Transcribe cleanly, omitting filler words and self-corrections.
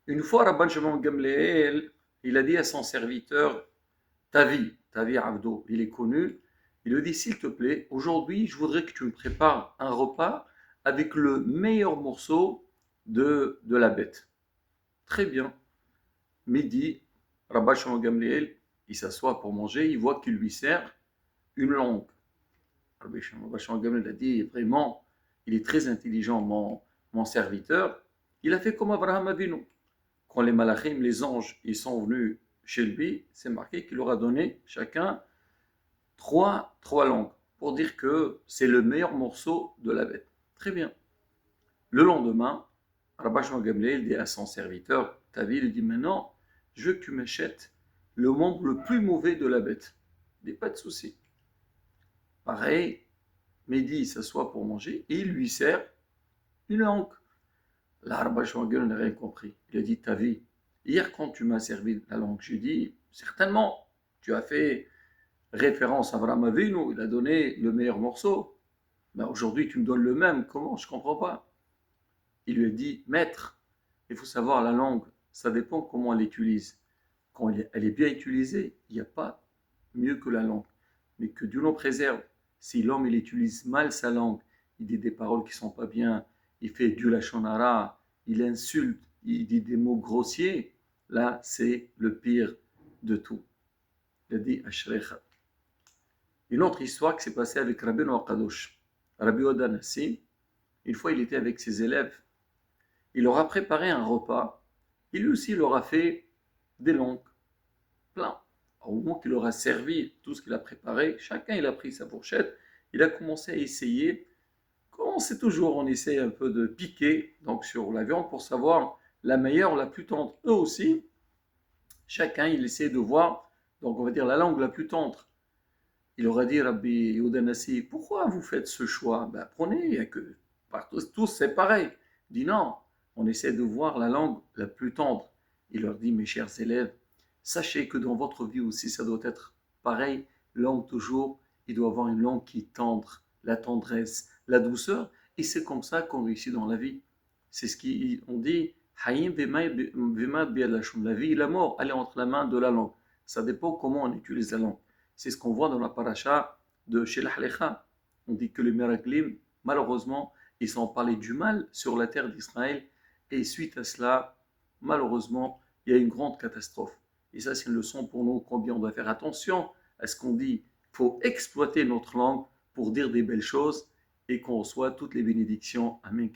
Une fois, Rabban Shimon Gamliel, il a dit à son serviteur, Tavi Abdo, il est connu, il lui dit, s'il te plaît, aujourd'hui, je voudrais que tu me prépares un repas avec le meilleur morceau de la bête. Très bien. Midi, Rabban Shimon Gamliel, il s'assoit pour manger, il voit qu'il lui sert une langue. Rabban Shimon Gamliel a dit, vraiment, il est très intelligent, mon serviteur. Il a fait comme Abraham Avinu. Quand les malachim, les anges, ils sont venus chez lui, c'est marqué qu'il leur a donné chacun trois langues pour dire que c'est le meilleur morceau de la bête. Très bien. Le lendemain, Rabbi Shimon Gamliel dit à son serviteur, Tavi, il dit maintenant, je veux que tu m'achètes le membre le plus mauvais de la bête. Il dit pas de souci. Pareil, Mehdi s'assoit pour manger et il lui sert une langue. Là, Rabbi Shimon Gamliel n'a rien compris. Il a dit, Tavi, hier, quand tu m'as servi la langue, j'ai dit, certainement, tu as fait référence à Abraham Avinu, il a donné le meilleur morceau. Mais aujourd'hui, tu me donnes le même. Comment? Je ne comprends pas. Il lui a dit, maître, il faut savoir la langue, ça dépend comment elle l'utilise. Quand elle est bien utilisée, il n'y a pas mieux que la langue. Mais que Dieu l'en préserve. Si l'homme il utilise mal sa langue, il dit des paroles qui ne sont pas bien, il fait du lachonara, il insulte, il dit des mots grossiers, là c'est le pire de tout. Il a dit Ashrecha. Une autre histoire qui s'est passée avec Rabbi Noah Kadosh. Rabbi Oda Nassim, une fois il était avec ses élèves, il leur a préparé un repas, et lui aussi il leur a fait des langues, plein. Au moment qu'il leur a servi tout ce qu'il a préparé, chacun il a pris sa fourchette, il a commencé à essayer, comme on sait toujours, on essaie un peu de piquer donc sur la viande pour savoir la meilleure, la plus tendre. Eux aussi, chacun il essaie de voir, donc on va dire la langue la plus tendre. Il aurait dit, Rabbi Yehuda Nassi, pourquoi vous faites ce choix? Ben, prenez, que tous c'est pareil. Il dit non, on essaie de voir la langue la plus tendre. Il leur dit, mes chers élèves, sachez que dans votre vie aussi, ça doit être pareil. Langue toujours, il doit avoir une langue qui est tendre, la tendresse, la douceur. Et c'est comme ça qu'on réussit dans la vie. C'est ce qu'on dit, Hayim vemad biad lashon. La vie et la mort, elle est entre la main de la langue. Ça dépend comment on utilise la langue. C'est ce qu'on voit dans la paracha de Shelach Lecha. On dit que les Meraglim, malheureusement, ils ont parlé du mal sur la terre d'Israël. Et suite à cela, malheureusement, il y a une grande catastrophe. Et ça, c'est une leçon pour nous, combien on doit faire attention à ce qu'on dit. Il faut exploiter notre langue pour dire des belles choses et qu'on reçoit toutes les bénédictions. Amen.